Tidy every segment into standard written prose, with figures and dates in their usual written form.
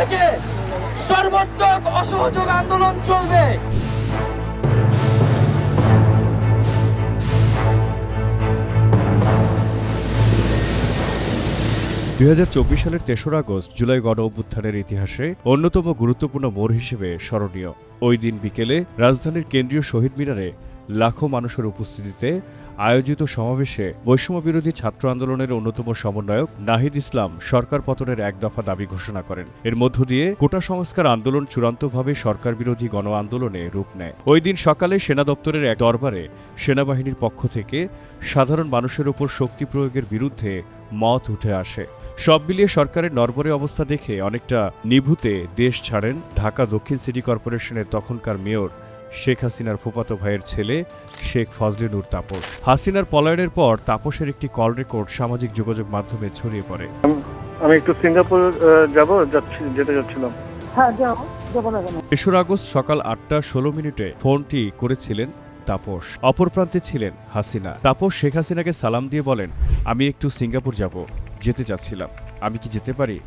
থেকে সর্বাত্মক অসহযোগ আন্দোলন চলবে। 2024 সালের 3রা আগস্ট জুলাই গণ অভ্যুত্থানের ইতিহাসে অন্যতম গুরুত্বপূর্ণ মোড় হিসেবে স্মরণীয়। ওই দিন বিকেলে রাজধানীর কেন্দ্রীয় শহীদ মিনারে লাখো মানুষের উপস্থিতিতে আয়োজিত সমাবেশে বৈষম্যবিরোধী ছাত্র আন্দোলনের অন্যতম সমন্বয়ক নাহিদ ইসলাম সরকার পতনের এক দফা দাবি ঘোষণা করেন। এর মধ্য দিয়ে কোটা সংস্কার আন্দোলন চূড়ান্তভাবে সরকার বিরোধী গণ আন্দোলনে রূপ নেয়। ওই দিন সকালে সেনা দপ্তরের এক দরবারে সেনাবাহিনীর পক্ষ থেকে সাধারণ মানুষের উপর শক্তি প্রয়োগের বিরুদ্ধে মত উঠে আসে। সব মিলিয়ে সরকারের নড়বড়ে অবস্থা দেখে অনেকটা নিভৃতে দেশ ছাড়েন ঢাকা দক্ষিণ সিটি কর্পোরেশনের তখনকার মেয়র শেখ হাসিনার ফুফাতো ভাইয়ের ছেলে শেখ ফজলে নূর তাপস। হাসিনার পলায়নের পর তাপসের একটি কল রেকর্ড সামাজিক যোগাযোগ মাধ্যমে ছড়িয়ে পড়ে। আমি একটু সিঙ্গাপুর যেতে যাচ্ছিলাম। হ্যাঁ, যাবো না কেন? 3রা আগস্ট সকাল 8:16 ফোনটি করেছিলেন তাপস। অপর প্রান্তে ছিলেন হাসিনা। তাপস শেখ হাসিনাকে সালাম দিয়ে বলেন, আমি একটু সিঙ্গাপুর যেতে চাচ্ছিলাম, আমি কি যেতে পারি?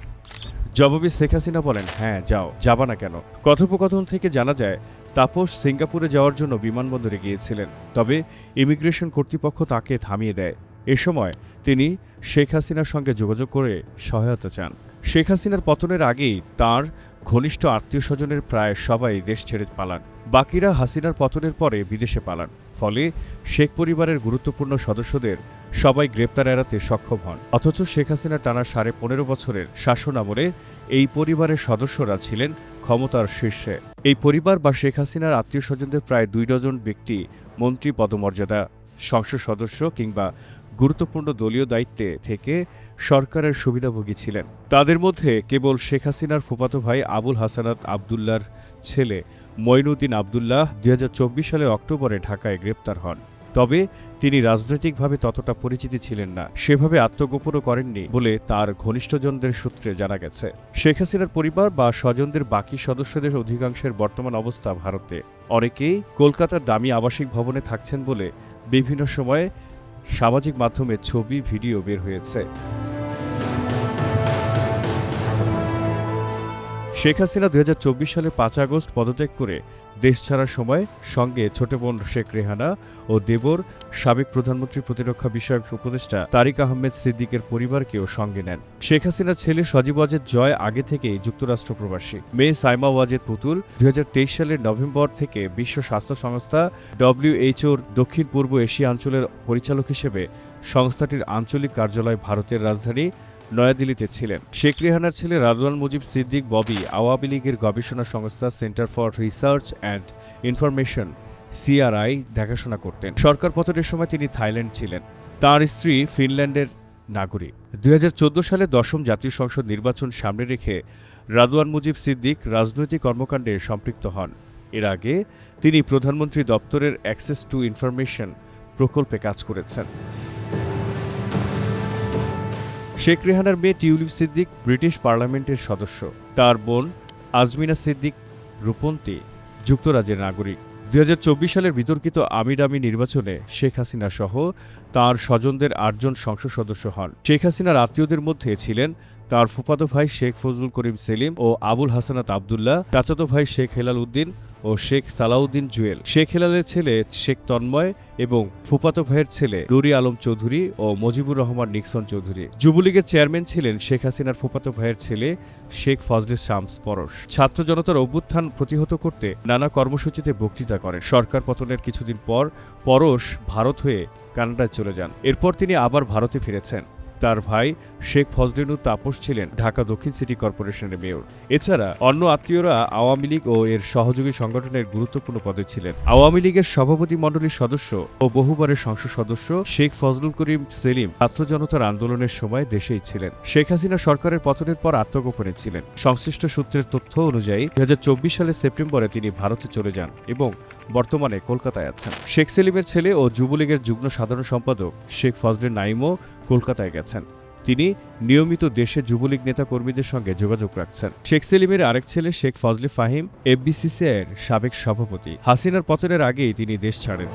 জবাবে শেখ হাসিনা বলেন, হ্যাঁ যাও, যাবা না কেন? কথোপকথন থেকে জানা যায় তাপস সিঙ্গাপুরে যাওয়ার জন্য বিমানবন্দরে গিয়েছিলেন, তবে ইমিগ্রেশন কর্তৃপক্ষ তাকে থামিয়ে দেয়। এ সময় তিনি শেখ হাসিনার সঙ্গে যোগাযোগ করে সহায়তা চান। শেখ হাসিনার পতনের আগেই তাঁর ঘনিষ্ঠ আত্মীয় স্বজনের প্রায় সবাই দেশ ছেড়ে পালান, বাকিরা হাসিনার পতনের পরে বিদেশে পালান। ফলে শেখ পরিবারের গুরুত্বপূর্ণ সদস্যদের সবাই গ্রেপ্তার এড়াতে সক্ষম হন। অথচ শেখ হাসিনা টানা 15.5 বছরের শাসন আমলে এই পরিবারের সদস্যরা ছিলেন ক্ষমতার শীর্ষে। এই পরিবার বা শেখ হাসিনার আত্মীয় স্বজনদের প্রায় 2 ডজন ব্যক্তি মন্ত্রী পদমর্যাদা, সংসদ সদস্য কিংবা গুরুত্বপূর্ণ দলীয় দায়িত্বে থেকে সরকারের সুবিধাভোগী ছিলেন। তাদের মধ্যে কেবল শেখ হাসিনার ফুফাতো ভাই আবুল হাসানাত আবদুল্লাহর ছেলে মঈনুদ্দিন আবদুল্লাহ 2024 সালের অক্টোবরে ঢাকায় গ্রেপ্তার হন। তবে তিনি রাজনৈতিকভাবে ততটা পরিচিতি ছিলেন না, সেভাবে আত্মগোপনও করেননি বলে তার ঘনিষ্ঠজনদের সূত্রে জানা গেছে। শেখ হাসিনার পরিবার বা স্বজনদের বাকি সদস্যদের অধিকাংশের বর্তমান অবস্থা ভারতে। অনেকেই কলকাতার দামি আবাসিক ভবনে থাকছেন বলে বিভিন্ন সময়ে সামাজিক মাধ্যমে ছবি, ভিডিও বের হয়েছে। শেখ হাসিনা 2024 সালে 5 আগস্ট পদত্যাগ করে দেশ ছাড়ার সময় সঙ্গে ছোট বোন শেখ রেহানা ও দেবর সাবেক প্রধানমন্ত্রী প্রতিরক্ষা বিষয়ক উপদেষ্টা তারিক আহমেদ সিদ্দিকের পরিবারকেও সঙ্গে নেন। শেখ হাসিনার ছেলে সজীব ওয়াজেদ জয় আগে থেকেই যুক্তরাষ্ট্র প্রবাসী। মেয়ে সাইমা ওয়াজেদ পুতুল 2023 সালের নভেম্বর থেকে বিশ্ব স্বাস্থ্য সংস্থা WHOর দক্ষিণ পূর্ব এশিয়া অঞ্চলের পরিচালক হিসেবে সংস্থাটির আঞ্চলিক কার্যালয় ভারতের রাজধানী নয়াদিল্লিতে ছিলেন। শেখ রেহানার ছেলে রাদওয়ান মুজিব সিদ্দিক ববি আওয়ামী লীগের গবেষণা সংস্থা centre for research and information CRI দেখাশোনা করতেন। সরকার পতনের সময় তিনি থাইল্যান্ড ছিলেন। তাঁর স্ত্রী ফিনল্যান্ডের নাগরিক। 2014 সালে 10ম জাতীয় সংসদ নির্বাচন সামনে রেখে রাদওয়ান মুজিব সিদ্দিক রাজনৈতিক কর্মকাণ্ডে সম্পৃক্ত হন। এর আগে তিনি প্রধানমন্ত্রী দপ্তরের অ্যাক্সেস টু ইনফরমেশন প্রকল্পে কাজ করেছেন। শেখ রেহানার মেয়ে টিউলিপ সিদ্দিক ব্রিটিশ পার্লামেন্টের সদস্য। তার বোন আজমিনা সিদ্দিক রূপন্তী যুক্তরাজ্যের নাগরিক। 2024 সালের বিতর্কিত আমিরামি নির্বাচনে শেখ হাসিনা সহ তাঁর স্বজনদের 8 জন সংসদ সদস্য হন। শেখ হাসিনার আত্মীয়দের মধ্যে ছিলেন তাঁর ফুফাতো ভাই শেখ ফজলুল করিম সেলিম ও আবুল হাসানাত আবদুল্লাহ, চাচাতো ভাই শেখ হেলাল উদ্দিন ও শেখ সালাউদ্দিন জুয়েল, শেখ হেলালের ছেলে শেখ তন্ময় এবং ফুফাতো ভাইয়ের ছেলে নুরি আলম চৌধুরী ও মজিবুর রহমান নিক্সন চৌধুরী। যুবলীগের চেয়ারম্যান ছিলেন শেখ হাসিনার ফুফাতো ভাইয়ের ছেলে শেখ ফজলে শামস পরশ। ছাত্র জনতার অভ্যুত্থান প্রতিহত করতে নানা কর্মসূচিতে বক্তৃতা করেন। সরকার পতনের কিছুদিন পর পরশ ভারত হয়ে কানাডায় চলে যান। এরপর তিনি আবার ভারতে ফিরেছেন। তার ভাই শেখ ফজলে নূর তাপস ছিলেন ঢাকা দক্ষিণ সিটি কর্পোরেশনের মেয়র। এছাড়া অন্য আত্মীয়রা আওয়ামী লীগ ও এর সহযোগী সংগঠনের গুরুত্বপূর্ণ পদে ছিলেন। আওয়ামী লীগের সভাপতি মণ্ডলীর সদস্য ও বহুবারের সংসদ সদস্য শেখ ফজলুল করিম সেলিম ছাত্র জনতার আন্দোলনের সময় দেশেই ছিলেন। শেখ হাসিনা সরকারের পতনের পর আত্মগোপনে ছিলেন। সংশ্লিষ্ট সূত্রের তথ্য অনুযায়ী 2024 সালের সেপ্টেম্বরে তিনি ভারতে চলে যান এবং বর্তমানে কলকাতায় আছেন। শেখ সেলিমের ছেলে ও যুবলীগের যুগ্ম সাধারণ সম্পাদক শেখ ফজলে নাইমও কলকাতায় গেছেন। তিনি নিয়মিত দেশে যুবলীগ নেতা কর্মীদের সঙ্গে যোগাযোগ রাখছেন। শেখ সেলিমের আরেক ছেলে শেখ ফজলে ফাহিম FBCCI-এর সাবেক সভাপতি। হাসিনার পতনের আগেই তিনি দেশ ছাড়েন।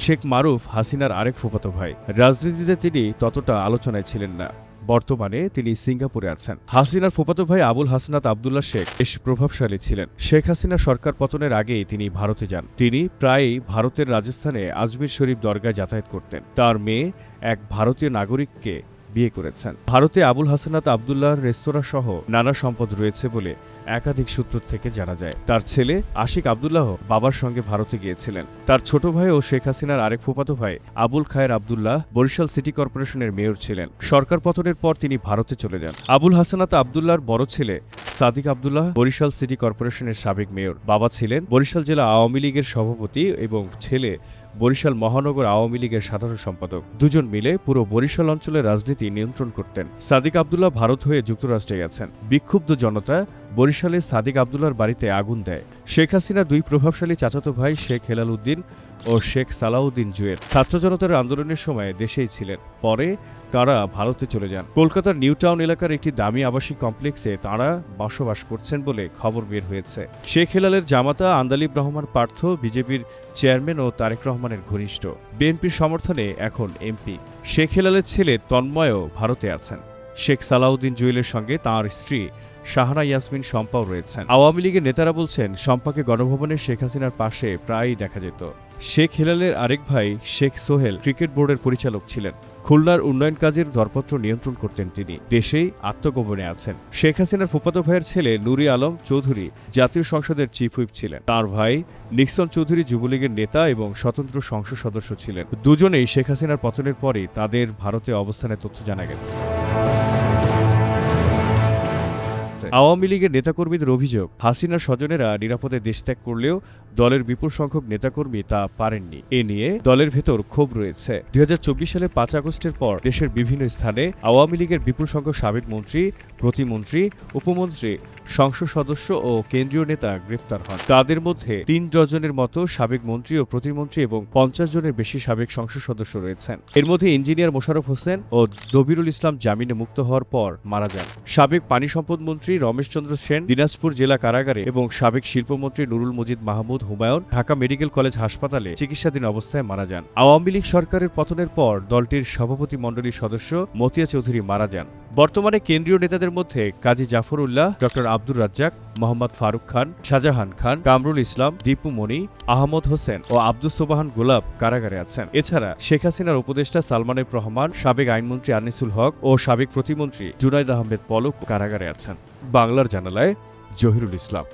শেখ মারুফ হাসিনার আরেক ফুফাতো ভাই। রাজনীতিতে তিনি ততটা আলোচনায় ছিলেন না। বর্তমানে তিনি সিঙ্গাপুরে আছেন। হাসিনার ফুফাতো ভাই আবুল হাসনাত আবদুল্লাহ শেখ বেশ প্রভাবশালী ছিলেন। শেখ হাসিনা সরকার পতনের আগেই তিনি ভারতে যান। তিনি প্রায়ই ভারতের রাজস্থানে আজমির শরীফ দরগায় যাতায়াত করতেন। তার মেয়ে এক ভারতীয় নাগরিককে বিয়ে করেছেন। ভারতে আবুল হাসনাত আবদুল্লাহর রেস্তোরাঁ সহ নানা সম্পদ রয়েছে বলে একাধিক সূত্র থেকে জানা যায়। তার ছেলে আশিক আবদুল্লাহ বাবার সঙ্গে ভারতে গিয়েছিলেন। তার ছোট ভাই ও শেখ হাসিনার আরেক ফুফাতো ভাই আবুল খায়ের আবদুল্লাহ বরিশাল সিটি কর্পোরেশনের মেয়র ছিলেন। সরকার পতনের পর তিনি ভারতে চলে যান। আবুল হাসনাত আবদুল্লাহর বড় ছেলে সাদিক আবদুল্লাহ বরিশাল সিটি কর্পোরেশনের সাবেক মেয়র। বাবা ছিলেন বরিশাল জেলা আওয়ামী লীগের সভাপতি এবং ছেলে বরিশাল মহানগর আওয়ামী লীগের সাধারণ সম্পাদক। দুজন মিলে পুরো বরিশাল অঞ্চলের রাজনীতি নিয়ন্ত্রণ করতেন। সাদিক আবদুল্লাহ ভারত হয়ে যুক্তরাষ্ট্রে গেছেন। বিক্ষুব্ধ জনতা বরিশালে সাদিক আবদুল্লাহর বাড়িতে আগুন দেয়। শেখ হাসিনার দুই প্রভাবশালী চাচাতো ভাই শেখ হেলাল উদ্দিন ও শেখ সালাউদ্দিন জুয়েল ছাত্র জনতার আন্দোলনের সময় দেশেই ছিলেন। পরে তাঁরা ভারতে চলে যান। কলকাতার নিউ টাউন এলাকার একটি দামি আবাসিক কমপ্লেক্সে তাঁরা বসবাস করছেন বলে খবর বের হয়েছে। শেখ হেলালের জামাতা আন্দালিব রহমান পার্থ বিজেপির চেয়ারম্যান ও তারেক রহমানের ঘনিষ্ঠ। বিএনপির সমর্থনে এখন এমপি। শেখ হেলালের ছেলে তন্ময়ও ভারতে আছেন। শেখ সালাউদ্দিন জুয়েলের সঙ্গে তাঁর স্ত্রী শাহানা ইয়াসমিন শম্পাও রয়েছেন। আওয়ামী লীগের নেতারা বলছেন শম্পাকে গণভবনে শেখ হাসিনার পাশে প্রায়ই দেখা যেত। শেখ হেলালের আরেক ভাই শেখ সোহেল ক্রিকেট বোর্ডের পরিচালক ছিলেন। খুলনার উন্নয়ন কাজের দরপত্র নিয়ন্ত্রণ করতেন তিনি। দেশেই আত্মগোপনে আছেন। শেখ হাসিনার ফুফাতো ভাইয়ের ছেলে নুরি আলম চৌধুরী জাতীয় সংসদের চিফ হুইপ ছিলেন। তার ভাই নিক্সন চৌধুরী যুবলীগের নেতা এবং স্বতন্ত্র সংসদ সদস্য ছিলেন। দুজনেই শেখ হাসিনার পতনের পরই তাদের ভারতে অবস্থানের তথ্য জানা গেছে। আওয়ামী লীগের নেতাকর্মীদের অভিযোগ, হাসিনার স্বজনেরা নিরাপদে দেশত্যাগ করলেও দলের বিপুল সংখ্যক নেতাকর্মী তা পারেননি। এ নিয়ে দলের ভেতর ক্ষোভ রয়েছে। 2024 সালে 5 আগস্টের পর দেশের বিভিন্ন স্থানে আওয়ামী লীগের বিপুল সংখ্যক সাবেক মন্ত্রী, প্রতিমন্ত্রী, উপমন্ত্রী, সংসদ সদস্য ও কেন্দ্রীয় নেতা গ্রেফতার হন। তাদের মধ্যে 3 ডজনের মতো সাবেক মন্ত্রী ও প্রতিমন্ত্রী এবং 50 জনের বেশি সাবেক সংসদ সদস্য রয়েছেন। এর মধ্যে ইঞ্জিনিয়ার মোশাররফ হোসেন ও দবিরুল ইসলাম জামিনে মুক্ত হওয়ার পর মারা যান। সাবেক পানি সম্পদ মন্ত্রী রমেশ চন্দ্র সেন দিনাজপুর জেলা কারাগারে এবং সাবেক শিল্পমন্ত্রী নুরুল মজিদ মাহমুদ হুমায়ুন ঢাকা মেডিকেল কলেজ হাসপাতালে চিকিৎসাধীন অবস্থায় মারা যান। আওয়ামী লীগ সরকারের পতনের পর দলটির সভাপতি মণ্ডলীর সদস্য মতিয়া চৌধুরী মারা যান। বর্তমানে কেন্দ্রীয় নেতাদের মধ্যে কাজী জাফর উল্লাহ, ডক্টর আব্দুর রাজ্জাক, মোহাম্মদ ফারুক খান, শাহজাহান খান, কামরুল ইসলাম, দীপু মনি, আহমদ হোসেন ও আব্দুস সোবাহান গোলাপ কারাগারে আছেন। এছাড়া শেখ হাসিনার উপদেষ্টা সালমান এফ রহমান, সাবেক আইনমন্ত্রী আনিসুল হক ও সাবেক প্রতিমন্ত্রী জুনাইদ আহমেদ পলক কারাগারে আছেন। বাংলার জানালায় জহিরুল ইসলাম।